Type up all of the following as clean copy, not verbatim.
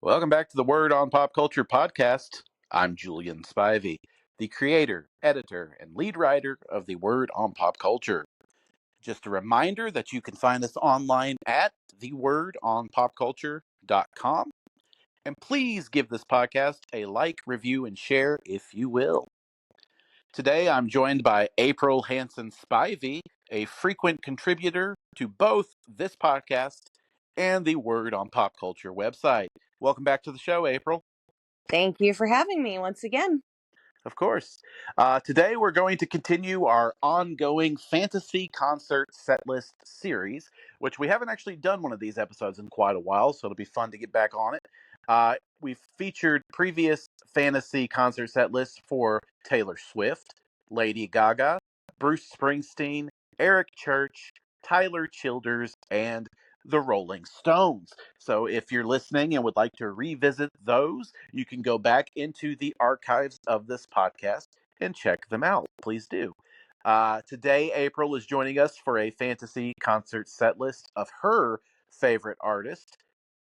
Welcome back to the Word on Pop Culture podcast. I'm Julian Spivey, the creator, editor, and lead writer of the Word on Pop Culture. Just a reminder that you can find us online at thewordonpopculture.com. And please give this podcast a like, review, and share if you will. Today I'm joined by Aprille Hanson-Spivey, a frequent contributor to both this podcast and the Word on Pop Culture website. Welcome back to the show, Aprille. Thank you for having me once again. Of course. Today we're going to continue our ongoing fantasy concert setlist series, which we haven't actually done one of these episodes in quite a while, so it'll be fun to get back on it. We've featured previous fantasy concert set lists for Taylor Swift, Lady Gaga, Bruce Springsteen, Eric Church, Tyler Childers, and the Rolling Stones. So if you're listening and would like to revisit those, you can go back into the archives of this podcast and check them out. Please do. Today, Aprille is joining us for a fantasy concert set list of her favorite artist,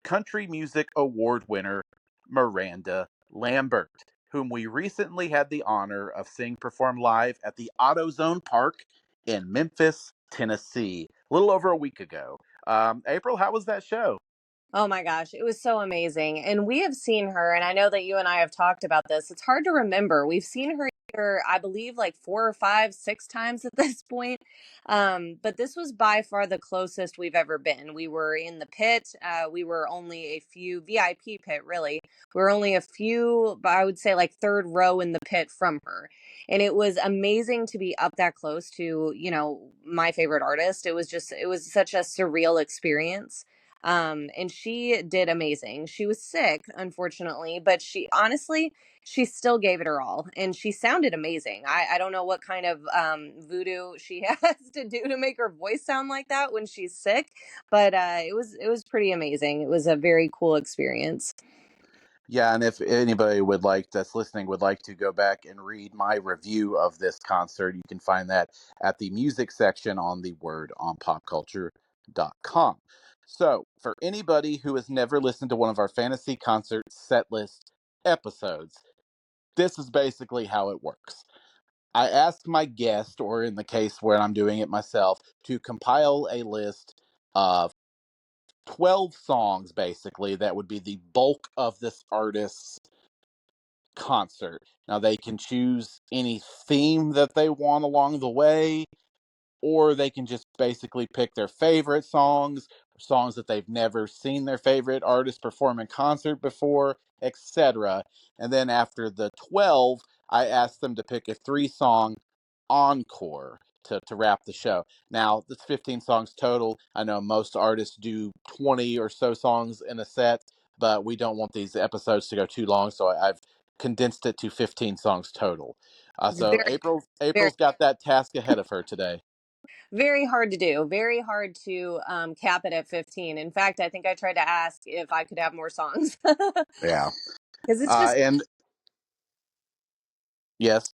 Country Music Award winner Miranda Lambert, whom we recently had the honor of seeing perform live at the AutoZone Park in Memphis, Tennessee, a little over a week ago. Aprille, how was that show? Oh my gosh, it was so amazing. And we have seen her, and I know that you and I have talked about this. It's hard to remember. We've seen her here, I believe, like 4 or 5, 6 times at this point. But this was by far the closest we've ever been. We were in the pit. We were only a few VIP pit, really. We were only a few, I would say, like third row in the pit from her. And it was amazing to be up that close to, my favorite artist. It was such a surreal experience. And she did amazing. She was sick, unfortunately, but she still gave it her all, and she sounded amazing. I don't know what kind of voodoo she has to do to make her voice sound like that when she's sick, but it was pretty amazing. It was a very cool experience. Yeah, and if anybody that's listening would like to go back and read my review of this concert, you can find that at the music section on the Word on popculture.com. So, for anybody who has never listened to one of our fantasy concert set list episodes, this is basically how it works. I ask my guest, or in the case where I'm doing it myself, to compile a list of 12 songs, basically, that would be the bulk of this artist's concert. Now, they can choose any theme that they want along the way, or they can just basically pick their favorite songs, songs that they've never seen their favorite artist perform in concert before, etc. And then after the 12, I ask them to pick a 3-song encore to wrap the show. Now, it's 15 songs total. I know most artists do 20 or so songs in a set, but we don't want these episodes to go too long, so I've condensed it to 15 songs total. It's So very, very, April's got that task ahead of her today. very hard to do. Very hard to cap it at 15. In fact, I think I tried to ask if I could have more songs Yeah. because it's just And yes,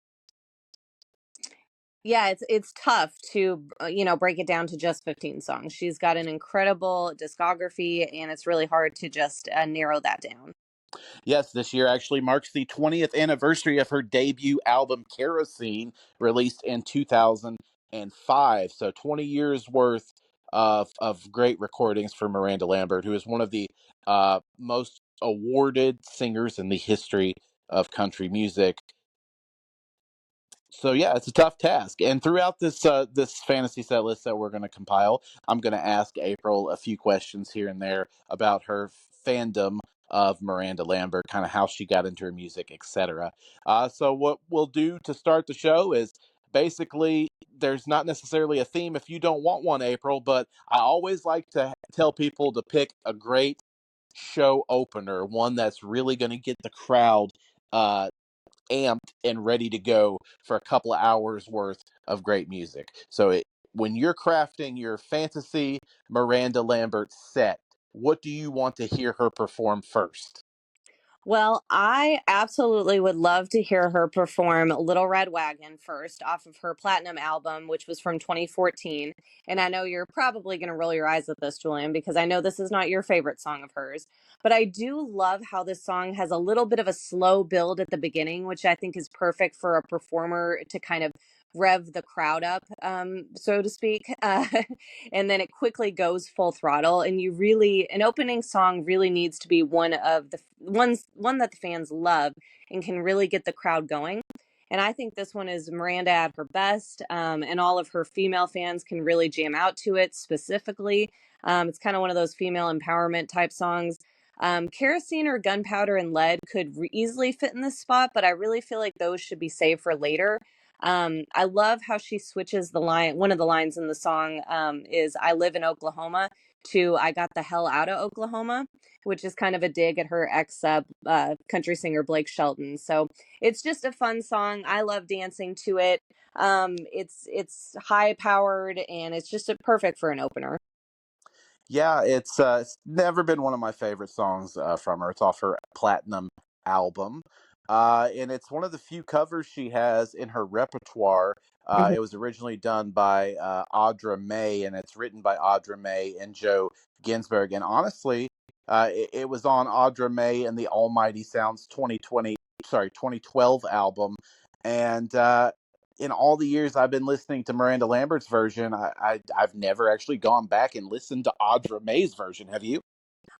yeah, it's tough to break it down to just 15 songs. She's got an incredible discography, and it's really hard to just narrow that down. yes, this year actually marks the 20th anniversary of her debut album Kerosene, released in 2005. So 20 years worth of great recordings for Miranda Lambert, who is one of the most awarded singers in the history of country music. So yeah, it's a tough task. And throughout this fantasy set list that we're going to compile, I'm going to ask Aprille a few questions here and there about her fandom of Miranda Lambert, kind of how she got into her music, etc. So what we'll do to start the show is basically there's not necessarily a theme if you don't want one, Aprille, but I always like to tell people to pick a great show opener, one that's really going to get the crowd uh, amped and ready to go for a couple of hours worth of great music. So when you're crafting your fantasy Miranda Lambert set, what do you want to hear her perform first? Well, I absolutely would love to hear her perform Little Red Wagon first off of her Platinum album, which was from 2014. And I know you're probably going to roll your eyes at this, Julian, because I know this is not your favorite song of hers. But I do love how this song has a little bit of a slow build at the beginning, which I think is perfect for a performer to kind of rev the crowd up, so to speak. And then it quickly goes full throttle. And an opening song really needs to be one that the fans love and can really get the crowd going. And I think this one is Miranda at her best, and all of her female fans can really jam out to it specifically. It's kind of one of those female empowerment type songs. Kerosene or Gunpowder and Lead could easily fit in this spot, but I really feel like those should be saved for later. I love how she switches the line. One of the lines in the song is "I live in Oklahoma" to "I got the hell out of Oklahoma," which is kind of a dig at her ex country singer Blake Shelton. So it's just a fun song. I love dancing to it. It's high powered and it's just perfect for an opener. Yeah, it's never been one of my favorite songs from her. It's off her Platinum album, and it's one of the few covers she has in her repertoire. Mhm. It was originally done by Audra May, and it's written by Audra May and Joe Ginsberg. And honestly, it was on Audra May and the Almighty Sounds 2012 album, and in all the years I've been listening to Miranda Lambert's version, I've never actually gone back and listened to Audra May's version. Have you?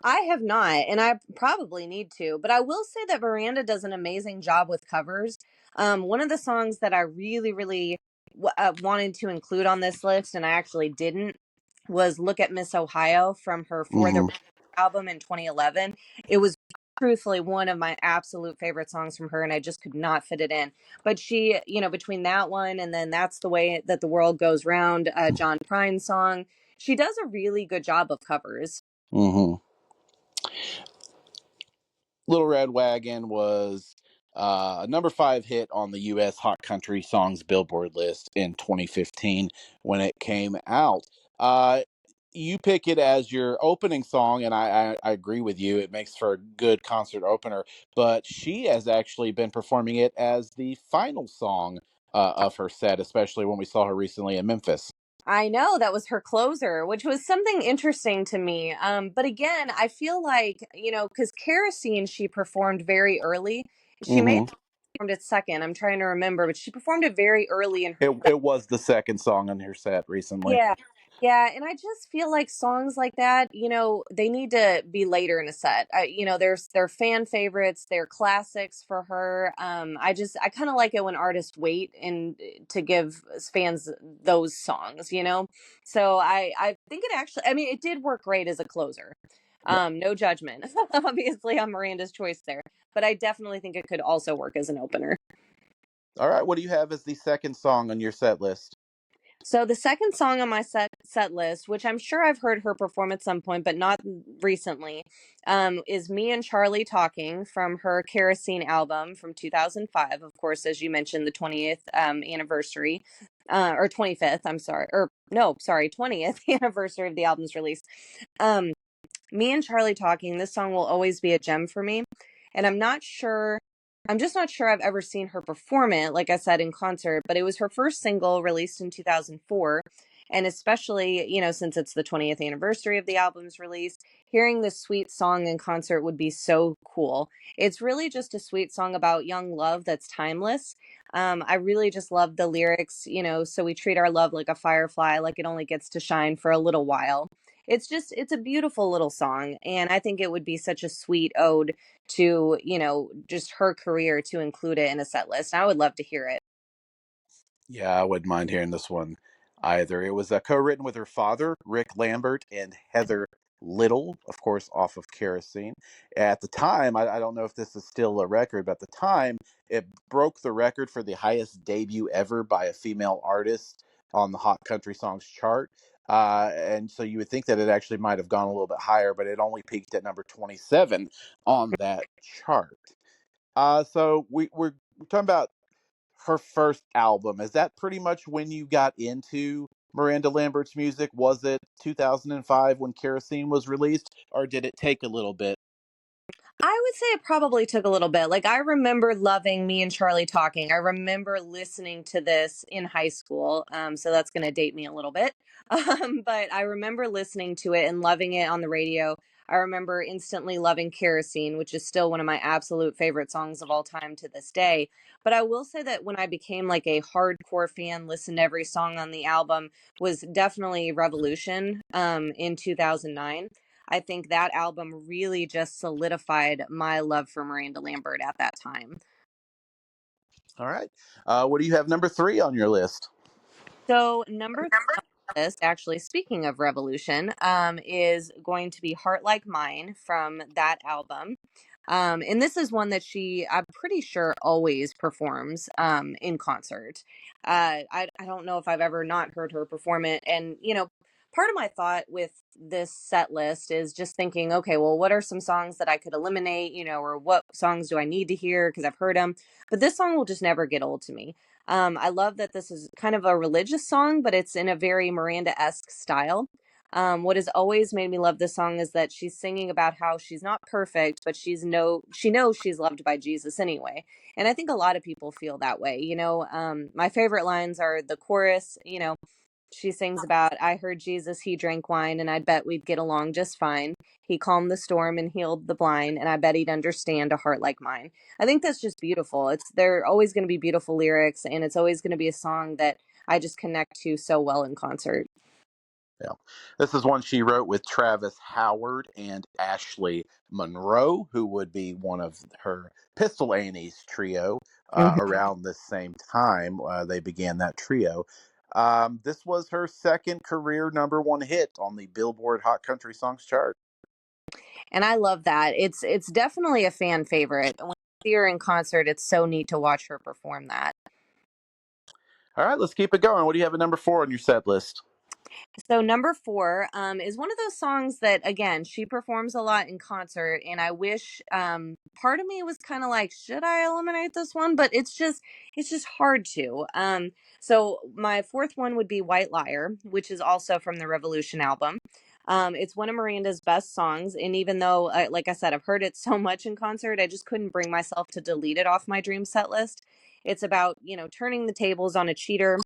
I have not, and I probably need to, but I will say that Miranda does an amazing job with covers. One of the songs that I really wanted to include on this list, and I actually didn't, was "Look at Miss Ohio" from her For the Hmm. Record album in 2011. It was truthfully one of my absolute favorite songs from her, and I just could not fit it in. But she, between that one and then "That's the Way That the World Goes Round," John Prine song, she does a really good job of covers. Hmm. Little Red Wagon was a number five hit on the U.S. Hot Country Songs Billboard list in 2015 when it came out. Uh, you pick it as your opening song, and I agree with you. It makes for a good concert opener, but she has actually been performing it as the final song of her set, especially when we saw her recently in Memphis. I know that was her closer, which was something interesting to me. But again, I feel like, because Kerosene, she performed very early. She may have Hmm. performed it second. I'm trying to remember, but she performed it very early in her. It was the second song on her set recently. Yeah. Yeah, and I just feel like songs like that, they need to be later in a set. They're fan favorites, they're classics for her. I kind of like it when artists wait and to give fans those songs. So I think it actually, I mean, it did work great as a closer. Yeah. No judgment, obviously on Miranda's choice there, but I definitely think it could also work as an opener. All right. What do you have as the second song on your set list? So the second song on my set list, which I'm sure I've heard her perform at some point, but not recently, is "Me and Charlie Talking" from her Kerosene album from 2005. Of course, as you mentioned, the 20th anniversary, or 25th. I'm sorry, or no, sorry, 20th anniversary of the album's release. Um, Me and Charlie Talking, this song will always be a gem for me. And I'm just not sure I've ever seen her perform it, like I said, in concert, but it was her first single released in 2004. And especially, since it's the 20th anniversary of the album's release, hearing this sweet song in concert would be so cool. It's really just a sweet song about young love that's timeless. I really just love the lyrics, so we treat our love like a firefly, like it only gets to shine for a little while. It's a beautiful little song, and I think it would be such a sweet ode to, just her career to include it in a set list. I would love to hear it. Yeah, I wouldn't mind hearing this one either. It was co-written with her father, Rick Lambert, and Heather Little, of course, off of Kerosene. At the time, I don't know if this is still a record, but at the time, it broke the record for the highest debut ever by a female artist on the Hot Country Songs chart. And so you would think that it actually might have gone a little bit higher, but it only peaked at number 27 on that chart. We're talking about her first album. Is that pretty much when you got into Miranda Lambert's music? Was it 2005 when Kerosene was released, or did it take a little bit? I would say it probably took a little bit. Like, I remember loving Me and Charlie Talking. I remember listening to this in high school. So that's going to date me a little bit. But I remember listening to it and loving it on the radio. I remember instantly loving Kerosene, which is still one of my absolute favorite songs of all time to this day. But I will say that when I became like a hardcore fan, listened to every song on the album, was definitely Revolution in 2009. I think that album really just solidified my love for Miranda Lambert at that time. All right. What do you have number 3 on your list? So, number three on the list, actually, speaking of Revolution, is going to be Heart Like Mine from that album. And this is one that I'm pretty sure, always performs in concert. I don't know if I've ever not heard her perform it. And, part of my thought with this set list is just thinking, okay, well, what are some songs that I could eliminate, or what songs do I need to hear because I've heard them? But this song will just never get old to me. I love that this is kind of a religious song, but it's in a very Miranda-esque style. What has always made me love this song is that she's singing about how she's not perfect, but she knows she's loved by Jesus anyway. And I think a lot of people feel that way. My favorite lines are the chorus. She sings about, I heard Jesus, he drank wine, and I'd bet we'd get along just fine. He calmed the storm and healed the blind, and I bet he'd understand a heart like mine. I think that's just beautiful. They're always going to be beautiful lyrics, and it's always going to be a song that I just connect to so well in concert. Yeah. This is one she wrote with Travis Howard and Ashley Monroe, who would be one of her Pistol Annie's trio around the same time they began that trio. This was her second career number 1 hit on the Billboard Hot Country Songs chart. And I love that. It's definitely a fan favorite. When I see her in concert, it's so neat to watch her perform that. All right, let's keep it going. What do you have at number 4 on your set list? So number four is one of those songs that, again, she performs a lot in concert, and I wish, part of me was kind of like, should I eliminate this one? But it's just hard to. So my fourth one would be White Liar, which is also from the Revolution album. It's one of Miranda's best songs, and even though, like I said, I've heard it so much in concert, I just couldn't bring myself to delete it off my dream set list. It's about, turning the tables on a cheater.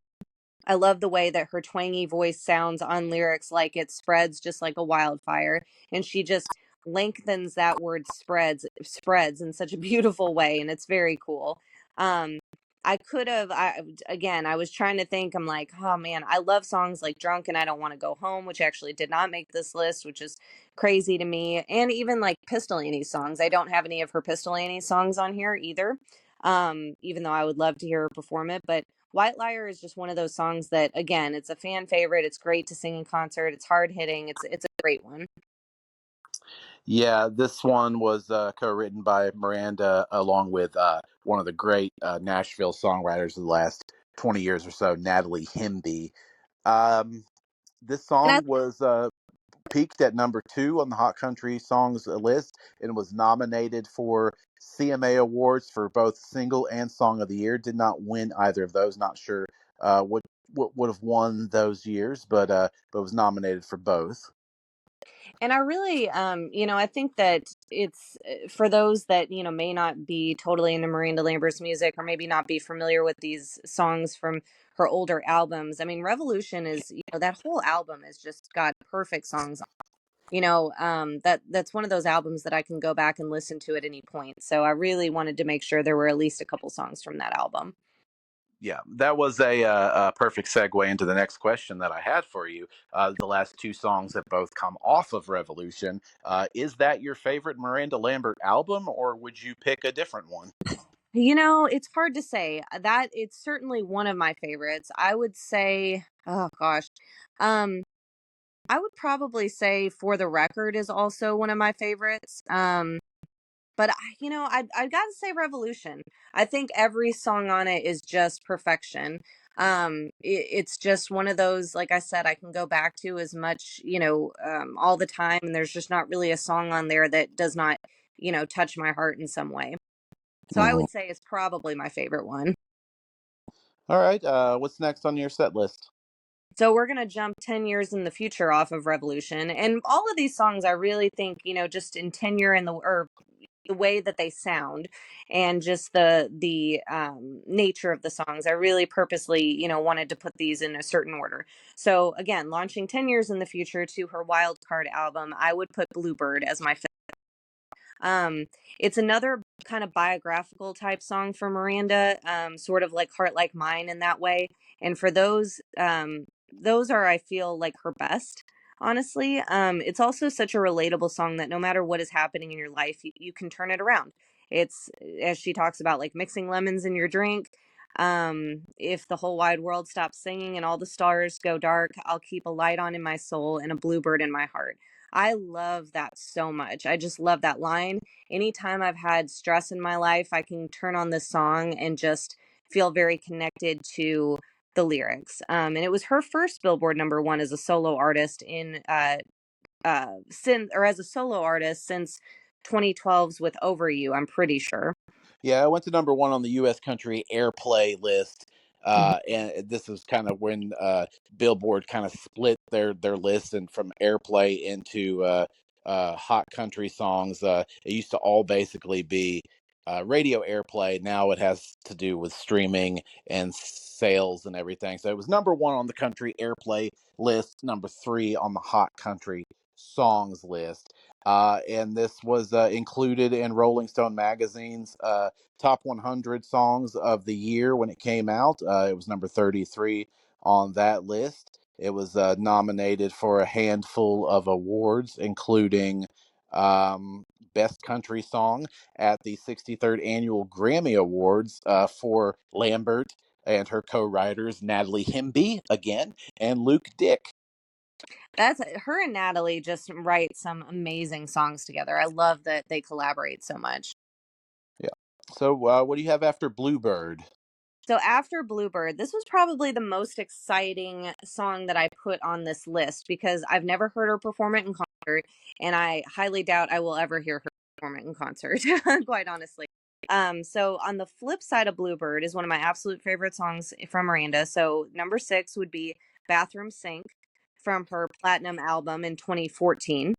I love the way that her twangy voice sounds on lyrics like it spreads just like a wildfire. And she just lengthens that word spreads in such a beautiful way. And it's very cool. Um, I could have, again, I was trying to think, I'm like, oh man, I love songs like Drunk and I Don't Want to Go Home, which actually did not make this list, which is crazy to me. And even like Pistol Annie's songs. I don't have any of her Pistol Annie songs on here either. Even though I would love to hear her perform it. But White Liar is just one of those songs that, again, it's a fan favorite. It's great to sing in concert. It's hard hitting. It's a great one. Yeah, this one was co-written by Miranda along with one of the great Nashville songwriters of the last 20 years or so, Natalie Hemby. This And I song was peaked at number 2 on the Hot Country Songs list and was nominated for CMA Awards for both Single and Song of the Year. Did not win either of those. Not sure what would have won those years, but was nominated for both. and I really, I think that it's for those that may not be totally into Miranda Lambert's music or maybe not be familiar with these songs from her older albums. I mean, Revolution is, that whole album has just got perfect songs. That's one of those albums that I can go back and listen to at any point. So I really wanted to make sure there were at least a couple songs from that album. Yeah, that was a perfect segue into the next question that I had for you. The last 2 songs that both come off of Revolution. Is that your favorite Miranda Lambert album, or would you pick a different one? It's hard to say. That it's certainly one of my favorites. I would say, oh gosh. Um, I would probably say For the Record is also one of my favorites. But I got to say Revolution. I think every song on it is just perfection. It's just one of those, like I said, I can go back to as much, all the time, and there's just not really a song on there that does not, touch my heart in some way. So I Mhm. would say it's probably my favorite one. All right, what's next on your set list? So we're going to jump 10 years in the future off of Revolution. And all of these songs, I really think, just in tenure in the, or way that they sound and just the nature of the songs. I really purposely, wanted to put these in a certain order. So again, launching 10 years in the future to her Wild Card album, I would put Bluebird as my um, it's another kind of biographical type song for Miranda, sort of like Heart Like Mine in that way. And for those are, I feel, like her best, honestly. It's also such a relatable song that no matter what is happening in your life, you can turn it around. It's, as she talks about, like mixing lemons in your drink. If the whole wide world stops singing and all the stars go dark, I'll keep a light on in my soul and a bluebird in my heart. I love that so much. I just love that line. Anytime I've had stress in my life, I can turn on this song and just feel very connected to the lyrics. And it was her first Billboard #1 as a solo artist as a solo artist since 2012's with Over You, I'm pretty sure. Yeah, I went to #1 on the U.S. country airplay list, Mhm. and this was kind of when Billboard kind of split their list and from airplay into hot country songs. It used to all basically be radio airplay. Now it has to do with streaming and sales and everything. So it was #1 on the country airplay list, #3 on the hot country songs list. And this was included in Rolling Stone magazine's top 100 songs of the year when it came out. It was number 33 on that list. It was nominated for a handful of awards, including Best Country Song at the 63rd Annual Grammy Awards for Lambert and her co-writers Natalie Hemby again and Luke Dick. That's her and Natalie just write some amazing songs together. I love that they collaborate so much. Yeah. So what do you have after Bluebird? So after Bluebird, this was probably the most exciting song that I put on this list because I've never heard her perform it in concert, and I highly doubt I will ever hear her perform it in concert, quite honestly. So on the flip side of Bluebird is one of my absolute favorite songs from Miranda. So #6 would be Bathroom Sink from her Platinum album in 2014.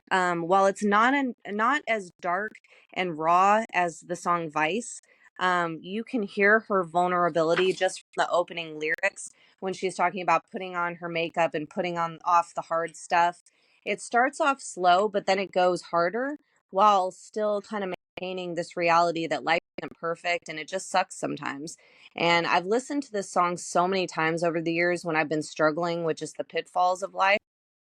While it's not as dark and raw as the song Vice, you can hear her vulnerability just from the opening lyrics when she's talking about putting on her makeup and putting on off the hard stuff. It starts off slow, but then it goes harder while still kind of maintaining this reality that life isn't perfect and it just sucks sometimes. And I've listened to this song so many times over the years when I've been struggling with just the pitfalls of life.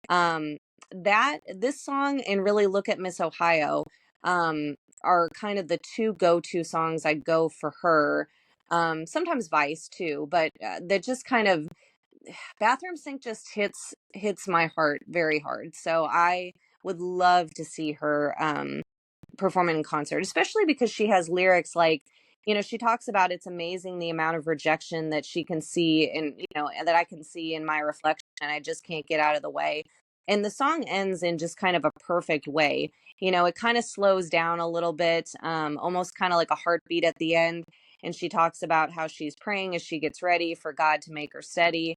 um that this song and really Look at Miss Ohio um are kind of the two go-to songs I go for her. Sometimes Vice too, but that just kind of Bathroom Sink just hits my heart very hard, so I would love to see her perform in concert, especially because she has lyrics like, she talks about it's amazing the amount of rejection that she can see and, that I can see in my reflection. I just can't get out of the way. And the song ends in just kind of a perfect way. It kind of slows down a little bit, almost kind of like a heartbeat at the end. And she talks about how she's praying as she gets ready for God to make her steady,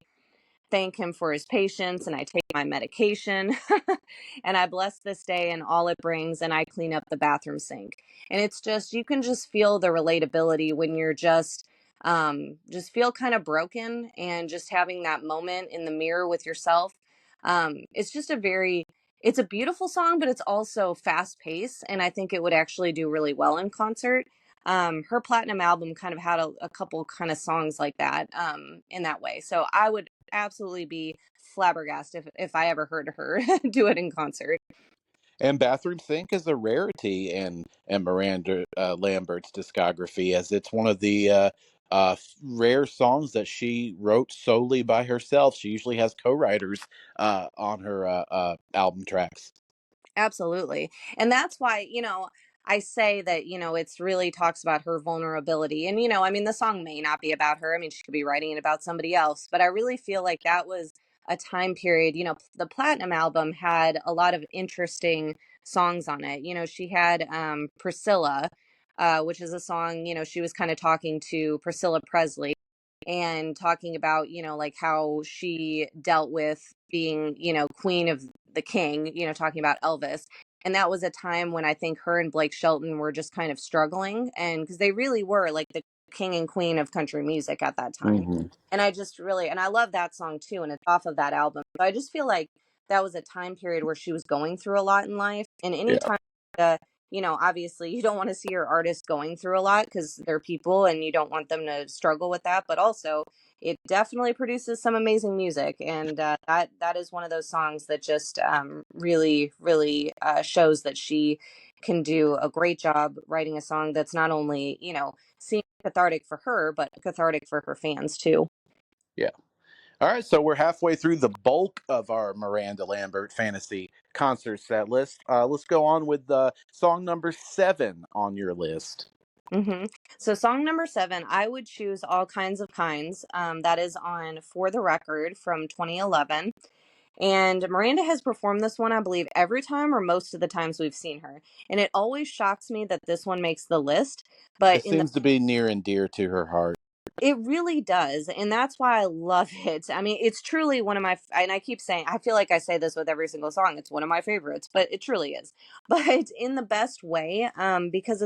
thank him for his patience, and I take my medication. And I bless this day and all it brings, and I clean up the bathroom sink. And it's just, you can just feel the relatability when you're just feel kind of broken and just having that moment in the mirror with yourself. It's just it's a beautiful song, but it's also fast paced, and I think it would actually do really well in concert. Her platinum album kind of had a couple kind of songs like that, in that way. So I would absolutely be flabbergasted if I ever heard her do it in concert. And Bathroom Sink is a rarity in Miranda Lambert's discography, as it's one of the rare songs that she wrote solely by herself. She usually has co-writers on her album tracks. Absolutely. And that's why, I say that, it's really talks about her vulnerability. And, I mean, the song may not be about her. I mean, she could be writing it about somebody else, but I really feel like that was a time period. The Platinum album had a lot of interesting songs on it. She had Priscilla, which is a song, she was kind of talking to Priscilla Presley and talking about, like how she dealt with being, queen of the king, talking about Elvis. And that was a time when I think her and Blake Shelton were just kind of struggling, and because they really were like the king and queen of country music at that time. Hmm. And I just really, and I love that song too, and it's off of that album. So I just feel like that was a time period where she was going through a lot in life. And Yeah. anytime, obviously you don't want to see your artist going through a lot because they're people and you don't want them to struggle with that. But also, it definitely produces some amazing music, and that is one of those songs that just really, really shows that she can do a great job writing a song that's not only seems cathartic for her, but cathartic for her fans too. Yeah. All right, so we're halfway through the bulk of our Miranda Lambert fantasy concert set list. Let's go on with song number 7 on your list. hmm So, song number 7, I would choose All Kinds of Kinds. That is on For the Record from 2011. And Miranda has performed this one, I believe, every time or most of the times we've seen her. And it always shocks me that this one makes the list. But It seems to be near and dear to her heart. it really does, and that's why I love it. I mean, it's truly one of my and I keep saying, I feel like I say this with every single song, it's one of my favorites, but it truly is. But in the best way, because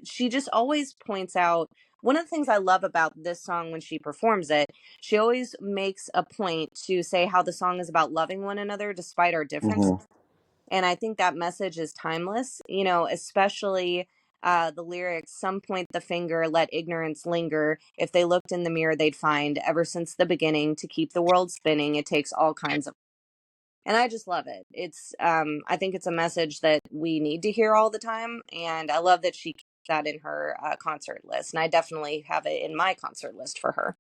she just always points out one of the things I love about this song when she performs it, she always makes a point to say how the song is about loving one another despite our differences. Hmm. And I think that message is timeless, especially the lyrics, some point the finger, let ignorance linger. If they looked in the mirror, they'd find ever since the beginning to keep the world spinning, it takes all kinds of. And I just love it. I think it's a message that we need to hear all the time. And I love that she keeps that in her concert list. And I definitely have it in my concert list for her.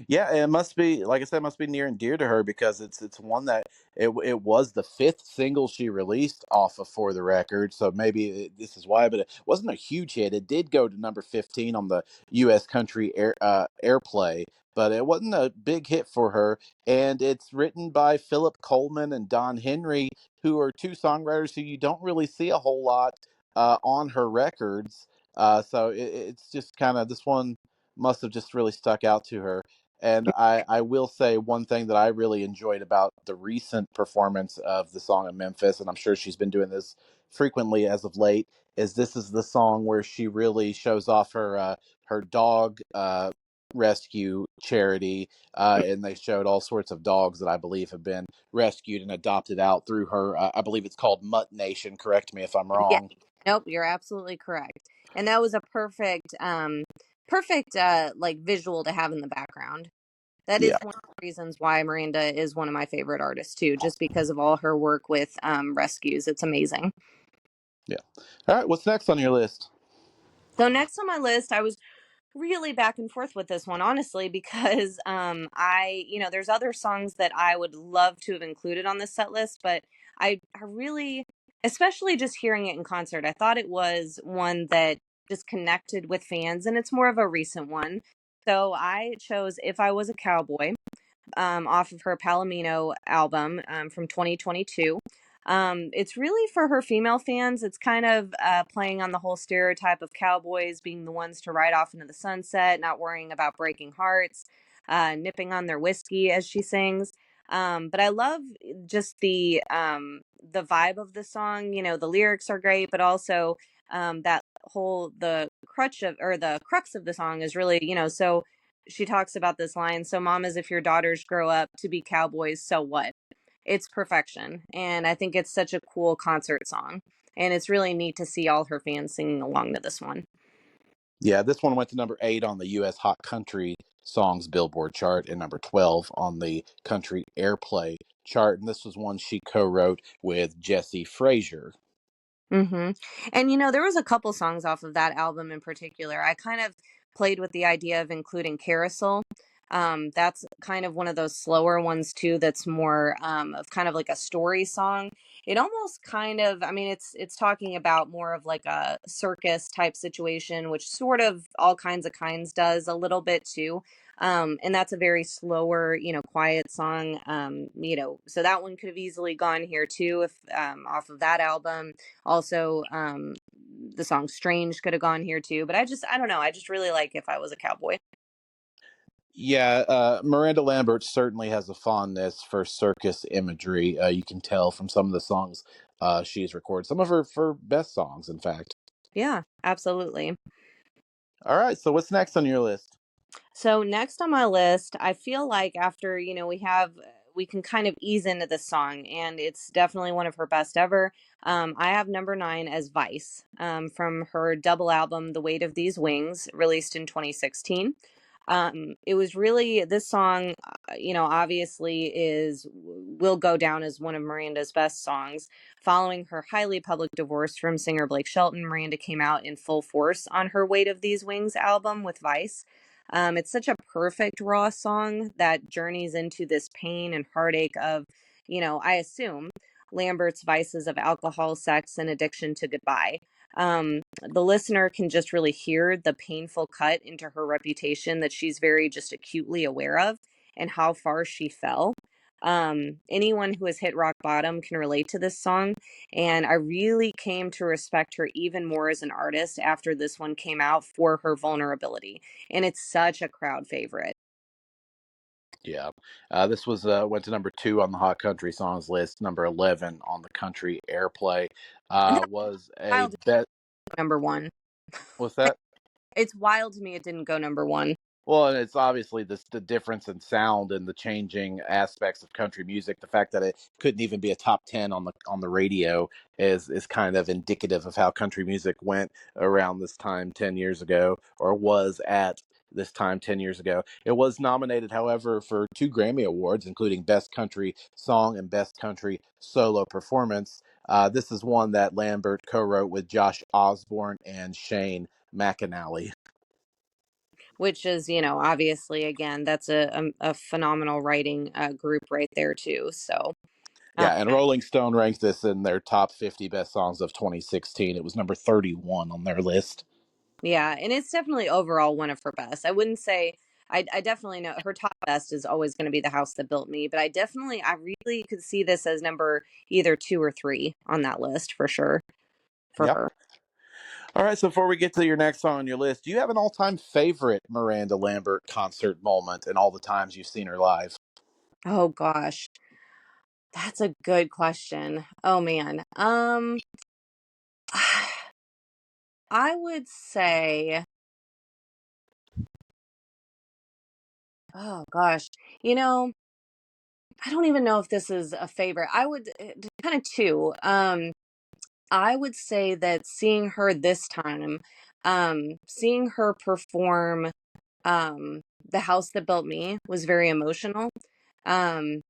Yeah, it must be, like I said, it must be near and dear to her because it's one that it was the 5th single she released off of For the Record, so maybe this is why. But it wasn't a huge hit. It did go to number 15 on the U.S. country airplay, but it wasn't a big hit for her. And it's written by Philip Coleman and Don Henry, who are two songwriters who you don't really see a whole lot on her records. So it's just kind of, this one must have just really stuck out to her. And I will say one thing that I really enjoyed about the recent performance of the song in Memphis, and I'm sure she's been doing this frequently as of late, is this is the song where she really shows off her dog rescue charity, and they showed all sorts of dogs that I believe have been rescued and adopted out through her. I believe it's called Mutt Nation. Correct me if I'm Yeah. wrong. Nope, you're absolutely correct. And that was a perfect like visual to have in the background. That is Yeah, one of the reasons why Miranda is one of my favorite artists too, just because of all her work with rescues. It's amazing. yeah. All right, what's next on your list? So next on my list, I was really back and forth with this one, honestly, because there's other songs that I would love to have included on this set list, but I really, especially just hearing it in concert, I thought it was one that just connected with fans, and it's more of a recent one. So I chose If I Was a Cowboy, off of her Palomino album, from 2022. It's really for her female fans. It's kind of playing on the whole stereotype of cowboys being the ones to ride off into the sunset, not worrying about breaking hearts, nipping on their whiskey as she sings. But I love just the vibe of the song. The lyrics are great, but also that whole the crux of the song is really, so she talks about this line, so mamas, if your daughters grow up to be cowboys, so what? It's perfection. And I think it's such a cool concert song. And it's really neat to see all her fans singing along to this one. Yeah, this one went to number 8 on the U.S. Hot Country Songs Billboard chart and number 12 on the Country Airplay chart. And this was one she co wrote with Jesse Frazier. hmm And there was a couple songs off of that album in particular. I kind of played with the idea of including Carousel. That's kind of one of those slower ones too. That's more of kind of like a story song. It almost kind of, I mean, it's talking about more of like a circus type situation, which sort of All Kinds of Kinds does a little bit too. And that's a very slower, quiet song. So that one could have easily gone here too if off of that album. Also, the song Strange could have gone here too, but I don't know. I just really like If I Was a Cowboy. Yeah, Miranda Lambert certainly has a fondness for circus imagery. You can tell from some of the songs she's recorded. Some of her best songs, in fact. Yeah, absolutely. All right, so what's next on your list? So next on my list, I feel like after, we can kind of ease into this song, and it's definitely one of her best ever. I have number 9 as Vice, from her double album, The Weight of These Wings, released in 2016. It was really, this song, obviously will go down as one of Miranda's best songs. Following her highly public divorce from singer Blake Shelton, Miranda came out in full force on her Weight of These Wings album with Vice. It's such a perfect raw song that journeys into this pain and heartache of, I assume, Lambert's vices of alcohol, sex, and addiction to goodbye. The listener can just really hear the painful cut into her reputation that she's very just acutely aware of, and how far she fell. Anyone who has hit rock bottom can relate to this song, and I really came to respect her even more as an artist after this one came out for her vulnerability, and it's such a crowd favorite. Yeah, this was went to number 2 on the Hot Country Songs list, number 11 on the Country Airplay. And that's Was a wild to bet. me, number one. What's that? It's wild to me it didn't go number one. Well, and it's obviously the difference in sound and the changing aspects of country music. The fact that it couldn't even be a top 10 on the radio is kind of indicative of how country music went around this time 10 years ago, or was at this time 10 years ago. It was nominated, however, for 2 Grammy Awards, including Best Country Song and Best Country Solo Performance. This is one that Lambert co-wrote with Josh Osborne and Shane McAnally. Which is, obviously, again, that's a phenomenal writing group right there too. So, uh, Yeah, and Rolling Stone ranked this in their top 50 best songs of 2016. It was number 31 on their list. yeah, and it's definitely overall one of her best. I wouldn't say, I definitely know her top best is always going to be The House That Built Me, but I really could see this as number either 2 or 3 on that list for sure for Yep. her. All right, so before we get to your next song on your list, do you have an all time favorite Miranda Lambert concert moment and all the times you've seen her live? Oh gosh, that's a good question. Oh man. I would say, oh gosh, you know, I don't even know if this is a favorite. I would kind of two. I would say that seeing her this time, seeing her perform The House That Built Me was very emotional. Um,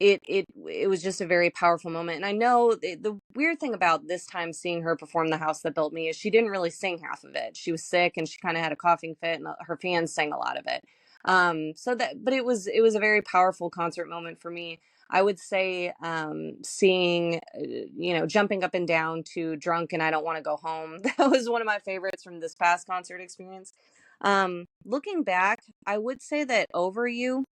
it was just a very powerful moment, and I know the weird thing about this time seeing her perform The House That Built Me is she didn't really sing half of it. She was sick and she kind of had a coughing fit, and her fans sang a lot of it. So that, but it was a very powerful concert moment for me. I would say, seeing, jumping up and down to Drunk and I Don't Want to Go Home, that was one of my favorites from this past concert experience. Looking back, I would say that Over You,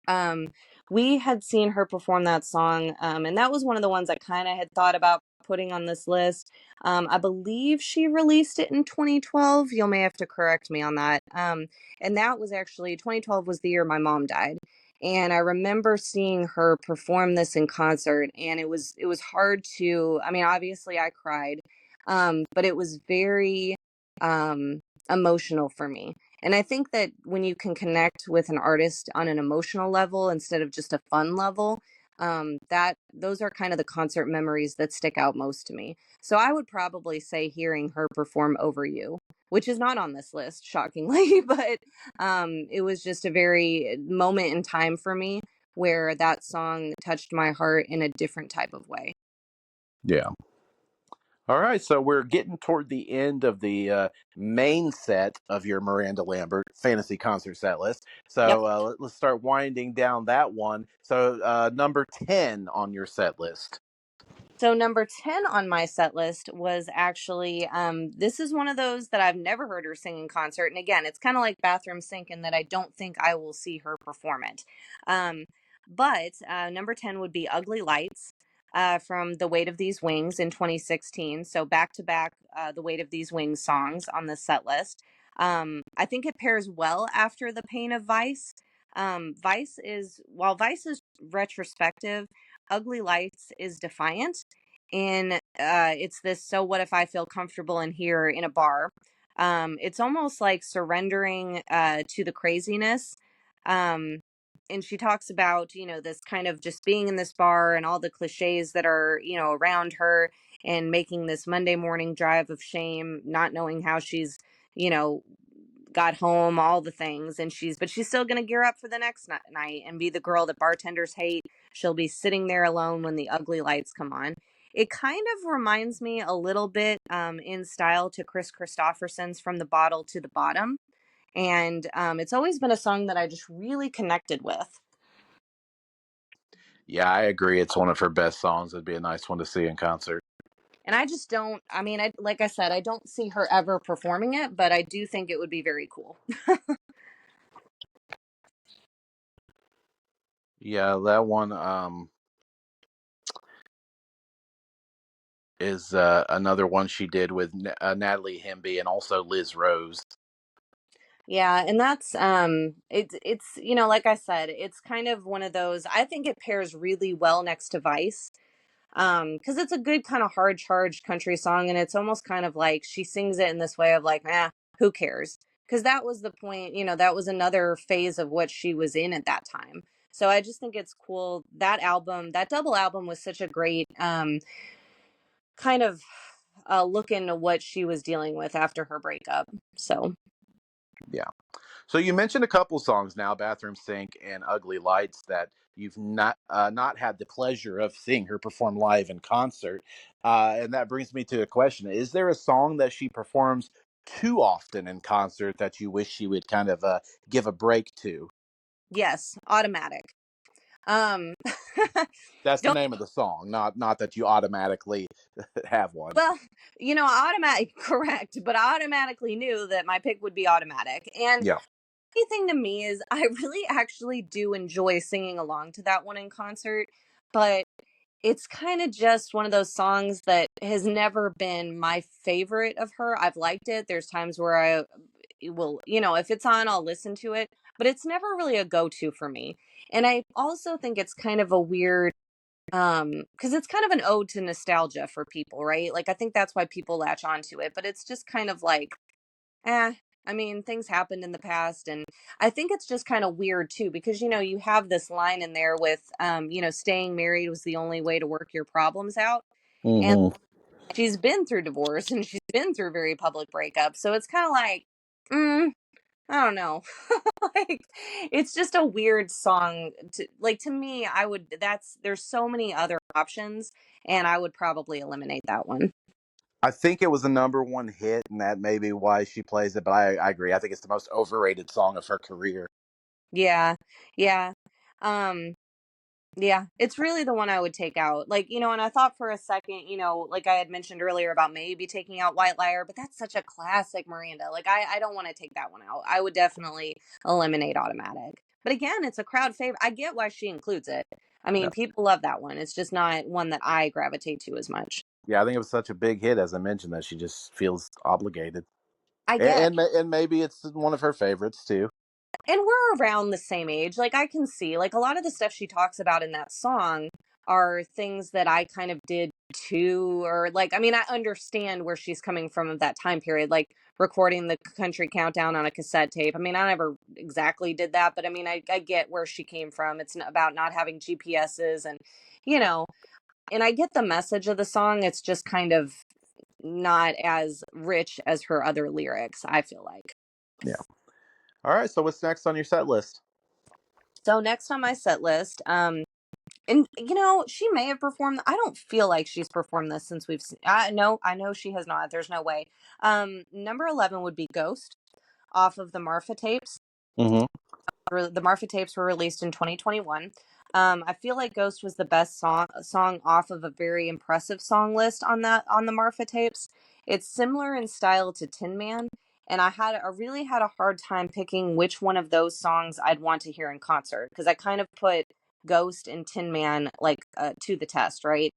um, we had seen her perform that song, and that was one of the ones I kind of had thought about putting on this list. I believe she released it in 2012. You may have to correct me on that. And that was actually 2012 was the year my mom died. And I remember seeing her perform this in concert, and it was hard to. I mean, obviously I cried, but it was very emotional for me. And I think that when you can connect with an artist on an emotional level instead of just a fun level, that those are kind of the concert memories that stick out most to me. So I would probably say hearing her perform Over You, which is not on this list, shockingly, but it was just a very moment in time for me where that song touched my heart in a different type of way. Yeah. All right, so we're getting toward the end of the main set of your Miranda Lambert fantasy concert set list. Yep. So let's start winding down that one. So number 10 on your set list. So number 10 on my set list was actually, this is one of those that I've never heard her sing in concert. And again, it's kind of like Bathroom Sink in that I don't think I will see her perform it. But number 10 would be Ugly Lights, from The Weight of These Wings in 2016. So back to back, The Weight of These Wings songs on the set list. I think it pairs well after The Pain of Vice. While Vice is retrospective, Ugly Lights is defiant. in it's this "So What If I Feel Comfortable in Here" in a bar. It's almost like surrendering to the craziness. Um, and she talks about, this kind of just being in this bar and all the cliches that are, around her, and making this Monday morning drive of shame, not knowing how she's, you know, got home, all the things. And she's still going to gear up for the next night and be the girl that bartenders hate. She'll be sitting there alone when the ugly lights come on. It kind of reminds me a little bit in style to Chris Christopherson's "From the Bottle to the Bottom." And it's always been a song that I just really connected with. Yeah, I agree. It's one of her best songs. It'd be a nice one to see in concert. And I just don't, I mean, like I said, I don't see her ever performing it, but I do think it would be very cool. Yeah, that one is another one she did with Natalie Hemby and also Liz Rose. Yeah, and that's it's like I said, it's kind of one of those. I think it pairs really well next to Vice. Because it's a good kind of hard charged country song, and it's almost kind of like she sings it in this way of like, who cares? Because that was the point, that was another phase of what she was in at that time. So I just think it's cool. That album, that double album, was such a great kind of look into what she was dealing with after her breakup. So Yeah. So you mentioned a couple songs now, "Bathroom Sink" and "Ugly Lights," that you've not had the pleasure of seeing her perform live in concert, and that brings me to a question: is there a song that she performs too often in concert that you wish she would kind of give a break to? yes, Automatic. Um, That's the don't name of the song, not that you automatically have one. Well, automatic, correct, but I automatically knew that my pick would be Automatic. And Yeah. the thing to me is I really actually do enjoy singing along to that one in concert, but it's kind of just one of those songs that has never been my favorite of her. I've liked it. There's times where I will, if it's on, I'll listen to it, but it's never really a go-to for me. And I also think it's kind of a weird because it's kind of an ode to nostalgia for people, right? Like I think that's why people latch onto it, but it's just kind of like, eh, I mean, things happened in the past, and I think it's just kind of weird too because you have this line in there with staying married was the only way to work your problems out. And Hmm. she's been through divorce and she's been through very public breakup, so it's kind of like, I don't know. Like it's just a weird song to me. There's so many other options, and I would probably eliminate that one. I think it was a number one hit, and that may be why she plays it. But I agree. I think it's the most overrated song of her career. Yeah. Yeah. Um yeah, it's really the one I would take out. Like, and I thought for a second, like I had mentioned earlier about maybe taking out White Liar, but that's such a classic Miranda. Like I don't want to take that one out. I would definitely eliminate Automatic. But again, it's a crowd favorite. I get why she includes it. I Yeah. mean, people love that one. It's just not one that I gravitate to as much. Yeah, I think it was such a big hit, as I mentioned, that she just feels obligated, I get. and maybe it's one of her favorites too. And we're around the same age. Like I can see like a lot of the stuff she talks about in that song are things that I kind of did too, or like, I mean, I understand where she's coming from of that time period, like recording the country countdown on a cassette tape. I mean, I never exactly did that, but I mean, I get where she came from. It's about not having GPSs and, you know, and I get the message of the song. It's just kind of not as rich as her other lyrics, I feel like. Yeah. All right. So what's next on your set list? So next on my set list, and she may have performed. I don't feel like she's performed this since we've seen. I know she has not. There's no way. Number 11 would be Ghost off of the Marfa tapes. Mm-hmm. The Marfa tapes were released in 2021. I feel like Ghost was the best song off of a very impressive song list on the Marfa tapes. It's similar in style to Tin Man, and I really had a hard time picking which one of those songs I'd want to hear in concert because I kind of put Ghost and Tin Man like to the test, right?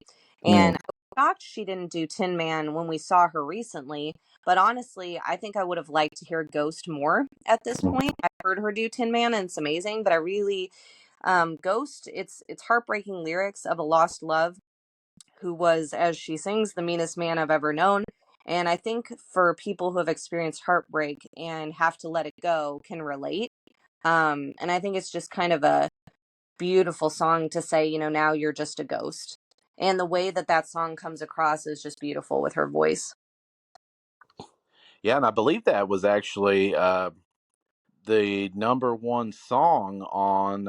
Mm. And I was shocked she didn't do Tin Man when we saw her recently. But honestly, I think I would have liked to hear Ghost more at this point. I heard her do Tin Man and it's amazing, but Ghost, it's heartbreaking lyrics of a lost love who was, as she sings, the meanest man I've ever known. And I think for people who have experienced heartbreak and have to let it go can relate. And I think it's just kind of a beautiful song to say, now you're just a ghost. And the way that that song comes across is just beautiful with her voice. Yeah, and I believe that was actually the number one song on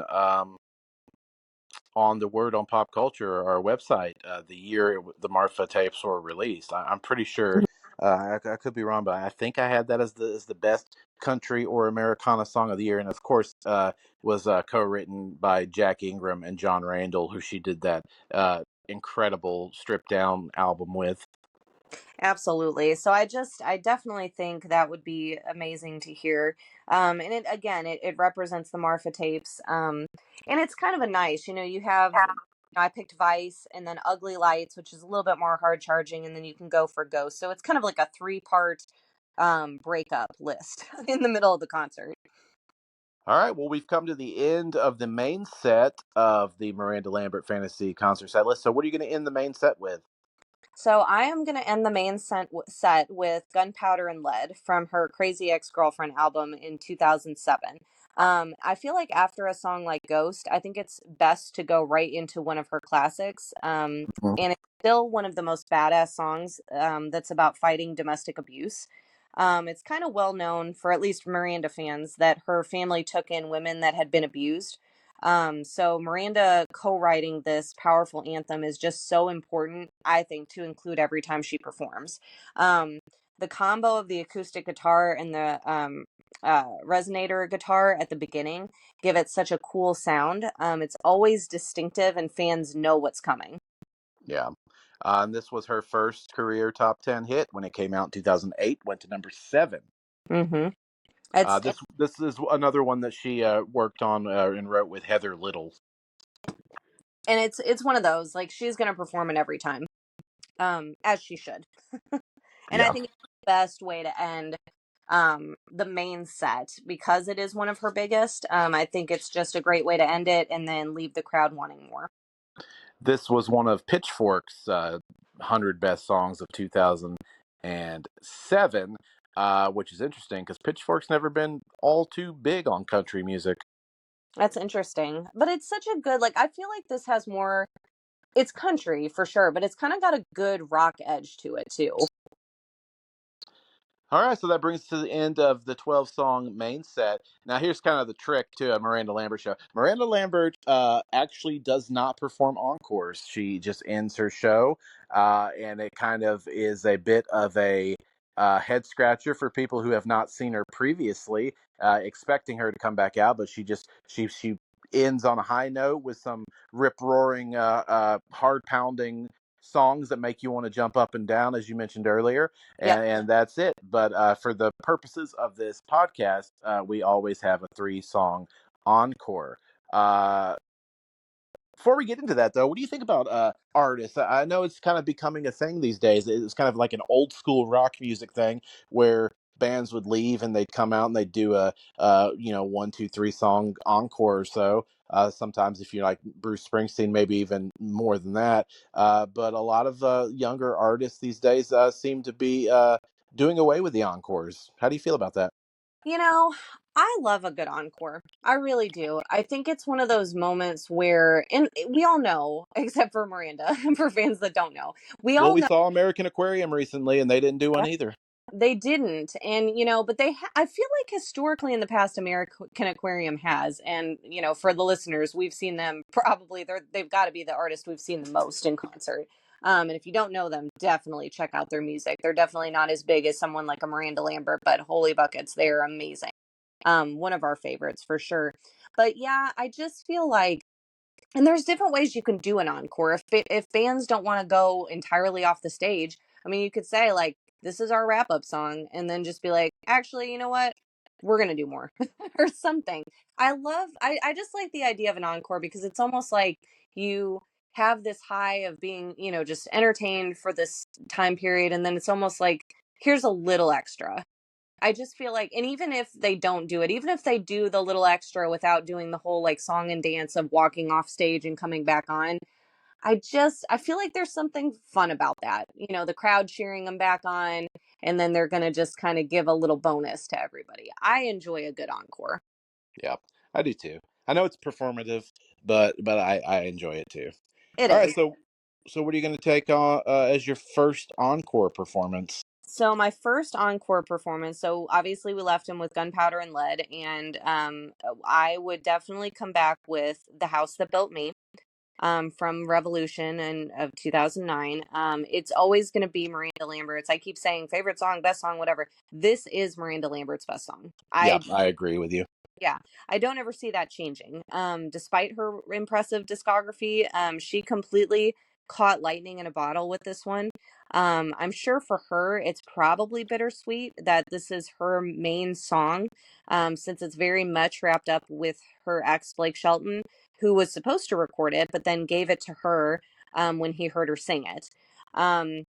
the Word on Pop Culture, our website, the year the Marfa tapes were released. I'm pretty sure. I could be wrong, but I think I had that as the best country or Americana song of the year, and of course, was co-written by Jack Ingram and John Randall, who she did that incredible stripped down album with. Absolutely. So I definitely think that would be amazing to hear. And it, again, it represents the Marfa tapes. And it's kind of a nice, you have, I picked Vice and then Ugly Lights, which is a little bit more hard charging. And then you can go for Ghost. So it's kind of like a 3-part, breakup list in the middle of the concert. All right, well, we've come to the end of the main set of the Miranda Lambert Fantasy Concert Set List. So, what are you going to end the main set with? So I am going to end the main set with Gunpowder and Lead from her Crazy Ex-Girlfriend album in 2007. I feel like after a song like Ghost, I think it's best to go right into one of her classics. And it's still one of the most badass songs that's about fighting domestic abuse. It's kind of well known for at least Miranda fans that her family took in women that had been abused. So Miranda co-writing this powerful anthem is just so important, I think, to include every time she performs. The combo of the acoustic guitar and the resonator guitar at the beginning give it such a cool sound. It's always distinctive, and fans know what's coming. Yeah. And this was her first career top 10 hit when it came out in 2008, went to number 7. Mm-hmm. It's This is another one that she worked on and wrote with Heather Little. and it's one of those, like, she's gonna perform it every time, as she should. And I Yeah. think it's the best way to end the main set because it is one of her biggest. I think it's just a great way to end it and then leave the crowd wanting more. This was one of Pitchfork's 100 best songs of 2007, which is interesting because Pitchfork's never been all too big on country music. That's interesting. But it's such a good, like, I feel like this has more, it's country for sure, but it's kind of got a good rock edge to it too. All right, so that brings us to the end of the 12 song main set. Now, here's kind of the trick to a Miranda Lambert show. Miranda Lambert actually does not perform encores. She just ends her show, and it kind of is a bit of a head scratcher for people who have not seen her previously, expecting her to come back out, but she ends on a high note with some rip roaring, hard pounding songs that make you want to jump up and down, as you mentioned earlier, Yep. and that's it. But for the purposes of this podcast, we always have a 3-song encore. Before we get into that, though, what do you think about artists? I know it's kind of becoming a thing these days. It's kind of like an old school rock music thing where bands would leave and they'd come out and they'd do a 1, 2, 3-song encore or so. Sometimes, if you're like Bruce Springsteen, maybe even more than that. But a lot of younger artists these days seem to be doing away with the encores. How do you feel about that? You know, I love a good encore. I really do. I think it's one of those moments where, and we all know, except for Miranda, for fans that don't know, we Well, all we know. saw American Aquarium recently, and they didn't do one either. They didn't. And, but I feel like historically in the past, American Aquarium has. And, for the listeners, we've seen them probably, they've got to be the artist we've seen the most in concert. And if you don't know them, definitely check out their music. They're definitely not as big as someone like a Miranda Lambert, but holy buckets, they're amazing. One of our favorites for sure. But yeah, I just feel like, and there's different ways you can do an encore. If bands don't want to go entirely off the stage, I mean, you could say like, "This is our wrap up song," and then just be like, "Actually, you know what? We're gonna do more," or something. I just like the idea of an encore because it's almost like you have this high of being, just entertained for this time period, and then it's almost like here's a little extra. I just feel like, and even if they don't do it, even if they do the little extra without doing the whole like song and dance of walking off stage and coming back on, I feel like there's something fun about that. The crowd cheering them back on, and then they're going to just kind of give a little bonus to everybody. I enjoy a good encore. Yeah, I do too. I know it's performative, but I enjoy it too. It All right, is. so what are you going to take on as your first encore performance? So my first encore performance, so obviously we left him with Gunpowder and Lead, and I would definitely come back with The House That Built Me, from Revolution and of 2009. It's always going to be Miranda Lambert's. I keep saying favorite song, best song, whatever. This is Miranda Lambert's best song. Yeah, I agree with you. Yeah, I don't ever see that changing. Despite her impressive discography, she completely caught lightning in a bottle with this one. I'm sure for her, it's probably bittersweet that this is her main song, since it's very much wrapped up with her ex, Blake Shelton, who was supposed to record it, but then gave it to her when he heard her sing it. Um,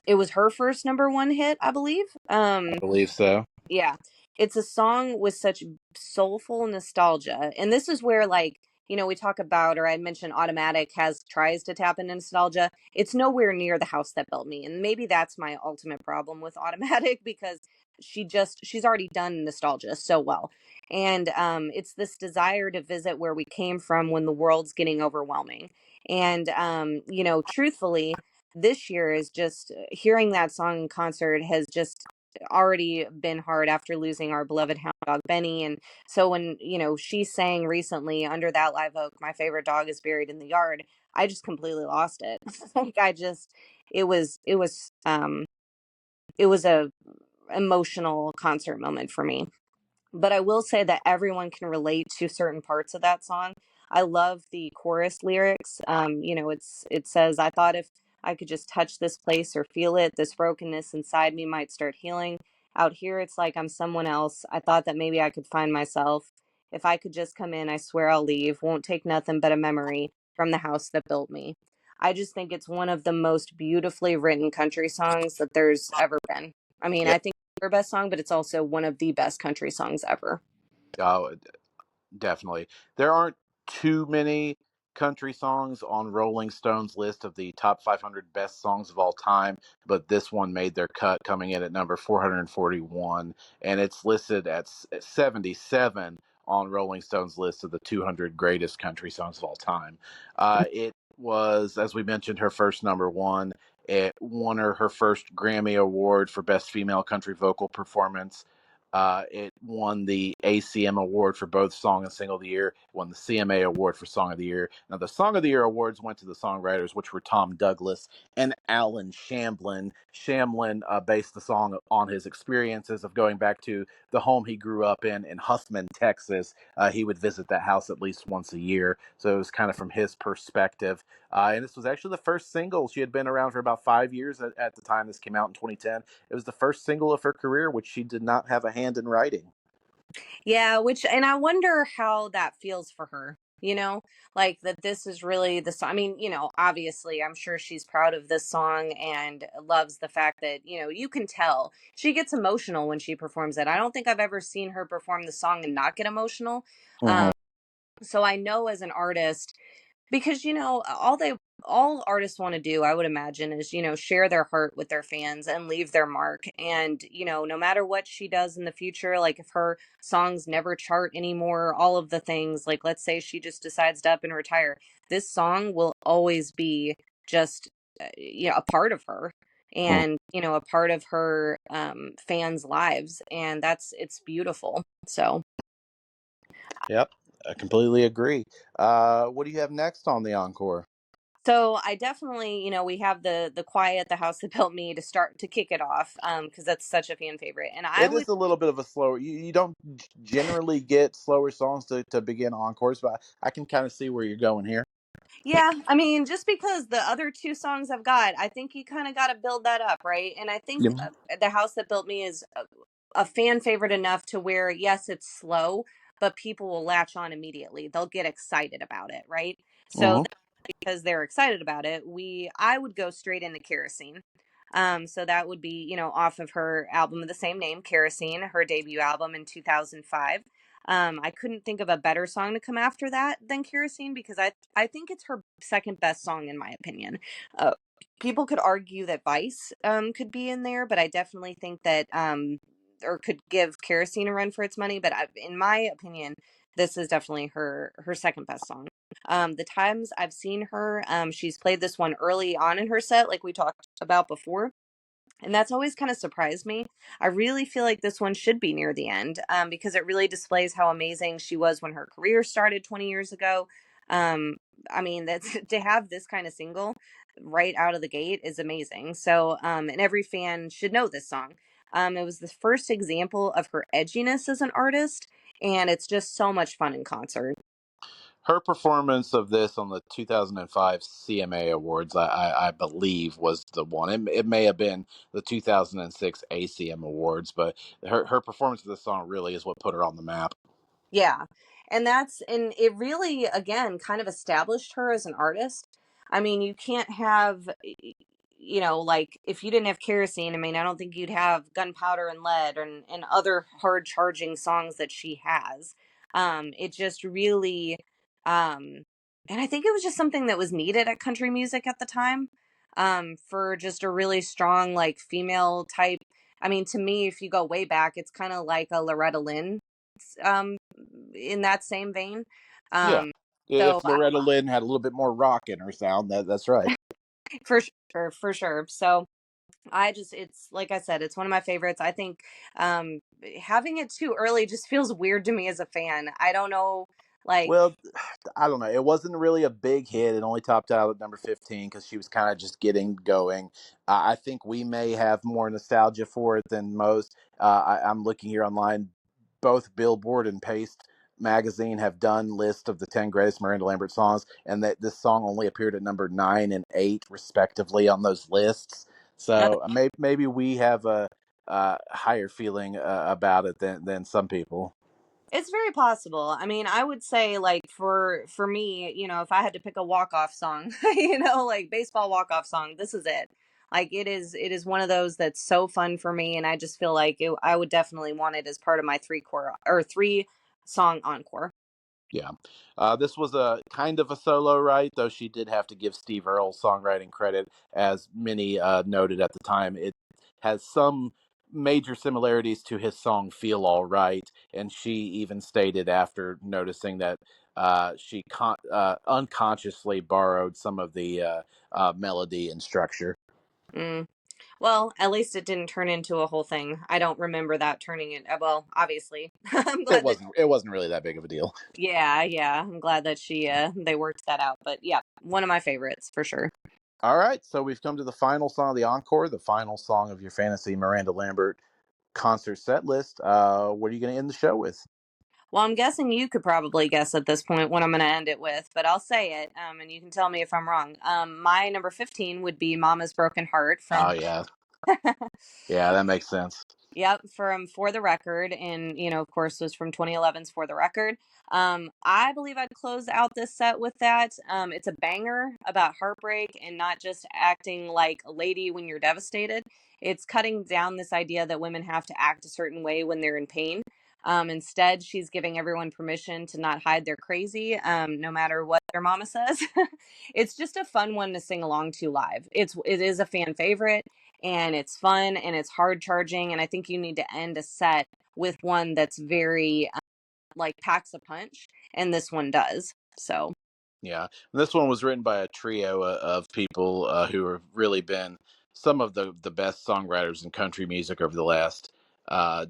it was her first number one hit, I believe. I believe so. Yeah. It's a song with such soulful nostalgia. And this is where, like, we talk about, or I mentioned Automatic tries to tap into nostalgia. It's nowhere near The House That Built Me. And maybe that's my ultimate problem with Automatic, because she's already done nostalgia so well. And it's this desire to visit where we came from when the world's getting overwhelming. And truthfully, this year is just hearing that song in concert has just already been hard after losing our beloved hound dog Benny. And so when she sang recently, Under That Live Oak, my favorite dog is buried in the yard, I just completely lost it. Like, it was a emotional concert moment for me. But I will say that everyone can relate to certain parts of that song. I love the chorus lyrics. It says, "I thought if I could just touch this place or feel it, this brokenness inside me might start healing. Out here, it's like I'm someone else. I thought that maybe I could find myself. If I could just come in, I swear I'll leave. Won't take nothing but a memory from the house that built me." I just think it's one of the most beautifully written country songs that there's ever been. I mean, Yeah, I think it's her best song, but it's also one of the best country songs ever. oh, definitely. There aren't too many country songs on Rolling Stone's list of the top 500 best songs of all time, but this one made their cut, coming in at number 441, and it's listed at 77 on Rolling Stone's list of the 200 greatest country songs of all time. It was, as we mentioned, her first number one. It won her first Grammy Award for Best Female Country Vocal Performance. It won the ACM Award for both Song and Single of the Year. It won the CMA Award for Song of the Year. Now, the Song of the Year awards went to the songwriters, which were Tom Douglas and Alan Shamblin. Shamblin based the song on his experiences of going back to the home he grew up in Huffman, Texas. He would visit that house at least once a year, so it was kind of from his perspective. And this was actually the first single. She had been around for about 5 years at the time this came out in 2010. It was the first single of her career, which she did not have a hand in writing. Yeah, and I wonder how that feels for her, like that this is really the song. I mean, obviously, I'm sure she's proud of this song and loves the fact that, you can tell she gets emotional when she performs it. I don't think I've ever seen her perform the song and not get emotional. Mm-hmm. Um, so I know as an artist, because all artists want to do, I would imagine, is share their heart with their fans and leave their mark. And no matter what she does in the future, like if her songs never chart anymore, all of the things, like let's say she just decides to up and retire, this song will always be just a part of her, and a part of her fans lives, and it's beautiful. So Yep, I completely agree. What do you have next on the encore? I definitely, we have the quiet, the house that built me to start to kick it off, because that's such a fan favorite. And I It would, is a little bit of a slower. You don't generally get slower songs to begin encores, but I can kind of see where you're going here. yeah, I mean, just because the other two songs I've got, I think you kind of got to build that up, right? And I think Yeah. the house that built me is a fan favorite enough to where, yes, it's slow, but people will latch on immediately. They'll get excited about it, right? So Mm-hmm. because they're excited about it, I would go straight into Kerosene. So that would be, off of her album of the same name, Kerosene, her debut album in 2005. I couldn't think of a better song to come after that than Kerosene, because I think it's her second best song in my opinion. Uh, People could argue that Vice could be in there, but I definitely think that or could give Kerosene a run for its money. But in my opinion, this is definitely her second best song. The times I've seen her, she's played this one early on in her set, like we talked about before. And that's always kind of surprised me. I really feel like this one should be near the end, because it really displays how amazing she was when her career started 20 years ago. Um, I mean, that's to have this kind of single right out of the gate is amazing. So, and every fan should know this song. It was the first example of her edginess as an artist, and it's just so much fun in concert. Her performance of this on the 2005 CMA Awards, I believe, was the one. It may have been the 2006 ACM Awards, but her performance of this song really is what put her on the map. Yeah. And it really, again, kind of established her as an artist. I mean, you can't have, like if you didn't have Kerosene, I mean, I don't think you'd have Gunpowder and Lead and other hard charging songs that she has. It just really, um, and I think it was just something that was needed at country music at the time, for just a really strong, like female type. I mean, to me, if you go way back, it's kind of like a Loretta Lynn, um, in that same vein. Yeah. Um, so If Loretta Lynn had a little bit more rock in her sound, that's right. for sure, for sure. So it's like I said, it's one of my favorites. I think having it too early just feels weird to me as a fan. I don't know, like, Well, I don't know. It wasn't really a big hit. It only topped out at number 15 because she was kind of just getting going. I think we may have more nostalgia for it than most. I'm looking here online. Both Billboard and Paste magazine have done lists of the 10 greatest Miranda Lambert songs, and that this song only appeared at number 9 and 8, respectively, on those lists. uh, So maybe we have a higher feeling about it than some people. it's very possible. I mean, I would say, like, for me, if I had to pick a walk off song, like baseball walk off song, this is it. Like, it is one of those that's so fun for me, and I just feel like I would definitely want it as part of my three song encore. Yeah. This was a kind of a solo write, though she did have to give Steve Earle songwriting credit, as many noted at the time. It has some major similarities to his song Feel All Right, and she even stated after noticing that she unconsciously borrowed some of the melody and structure. Mm. Well, at least it didn't turn into a whole thing. I don't remember that turning it. Well, obviously, I'm glad that. It wasn't really that big of a deal. Yeah, yeah, I'm glad that they worked that out. But yeah, one of my favorites for sure. All right, so we've come to the final song of the encore, the final song of your fantasy Miranda Lambert concert set list. What are you going to end the show with? Well, I'm guessing you could probably guess at this point what I'm going to end it with, but I'll say it, and you can tell me if I'm wrong. My number 15 would be "Mama's Broken Heart" from. Oh yeah, yeah, that makes sense. Yep, from For the Record, and of course, was from 2011's For the Record. I believe I'd close out this set with that. It's a banger about heartbreak and not just acting like a lady when you're devastated. It's cutting down this idea that women have to act a certain way when they're in pain. Instead, she's giving everyone permission to not hide their crazy, no matter what their mama says. It's just a fun one to sing along to live. It is a fan favorite, and it's fun and it's hard charging, and I think you need to end a set with one that's very like packs a punch, and this one does. So Yeah, and this one was written by a trio of people who have really been some of the best songwriters in country music over the last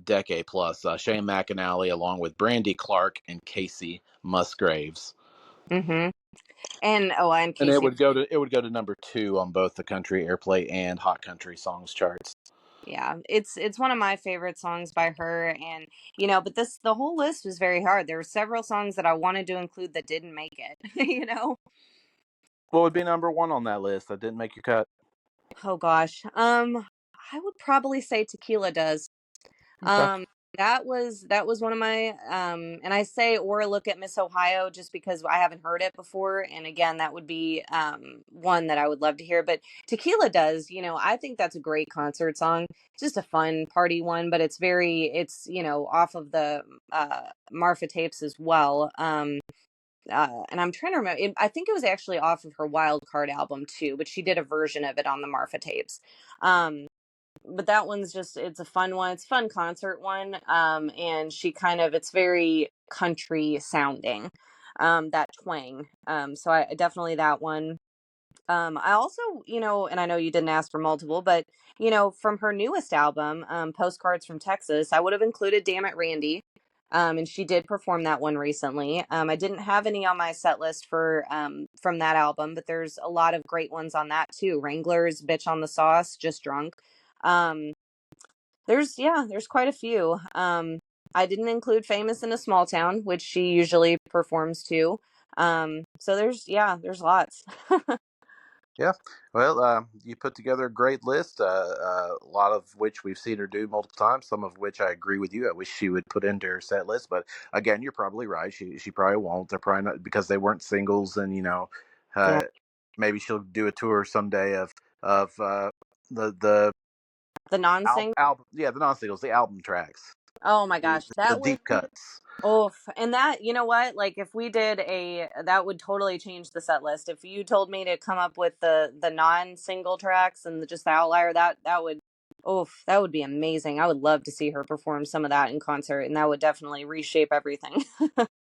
decade plus. Shane McAnally, along with Brandy Clark and Casey Musgraves, mhm. And and Casey, it would go to number 2 on both the country airplay and hot country songs charts. yeah, it's one of my favorite songs by her. And but the whole list was very hard. There were several songs that I wanted to include that didn't make it. What would be number 1 on that list that didn't make your cut? Oh gosh, I would probably say Tequila Does. Okay. um That was one of my and I say or look at Miss Ohio just because I haven't heard it before, and again that would be one that I would love to hear. But Tequila Does, I think that's a great concert song. Just a fun party one, but it's off of the Marfa tapes as well. And I'm trying to remember, I think it was actually off of her Wild Card album too, but she did a version of it on the Marfa tapes. But that one's it's a fun one. It's a fun concert one. And it's very country sounding, that twang. So I definitely that one. I also, and I know you didn't ask for multiple, but from her newest album, Postcards from Texas, I would have included Damn It Randy. And she did perform that one recently. I didn't have any on my set list for from that album, but there's a lot of great ones on that too. Wranglers, Bitch on the Sauce, Just Drunk. Um, there's quite a few. I didn't include Famous in a Small Town, which she usually performs too. So there's lots. Yeah, well, you put together a great list. A lot of which we've seen her do multiple times. Some of which I agree with you. I wish she would put into her set list. But again, you're probably right. She probably won't. They're probably not because they weren't singles, and Yeah, uh, maybe she'll do a tour someday of the the non-sing. album. Yeah, the non singles, the album tracks, Oh my the, gosh, the that would. deep cuts. Oh, and that, you know what? Like if we did that would totally change the set list. If you told me to come up with the non-single tracks and just the outlier, that would, oh, that would be amazing. I would love to see her perform some of that in concert, and that would definitely reshape everything.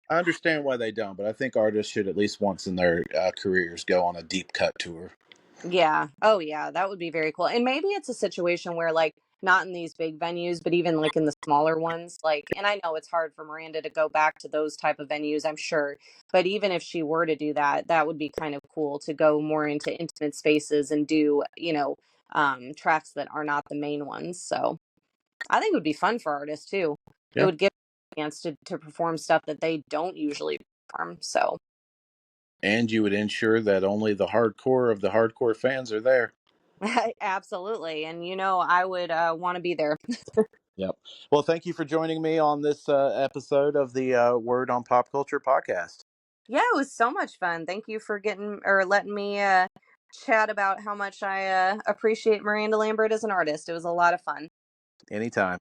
I understand why they don't, but I think artists should at least once in their careers go on a deep cut tour. Yeah. Oh, yeah. That would be very cool. And maybe it's a situation where, like, not in these big venues, but even like in the smaller ones, like, and I know it's hard for Miranda to go back to those type of venues, I'm sure. But even if she were to do that, that would be kind of cool to go more into intimate spaces and do, tracks that are not the main ones. So I think it would be fun for artists too. It Yeah. would give them a chance to perform stuff that they don't usually perform. So And you would ensure that only the hardcore of the hardcore fans are there. absolutely. And, I would want to be there. Yep. Well, thank you for joining me on this episode of the Word on Pop Culture podcast. Yeah, it was so much fun. Thank you for getting or letting me chat about how much I appreciate Miranda Lambert as an artist. It was a lot of fun. Anytime.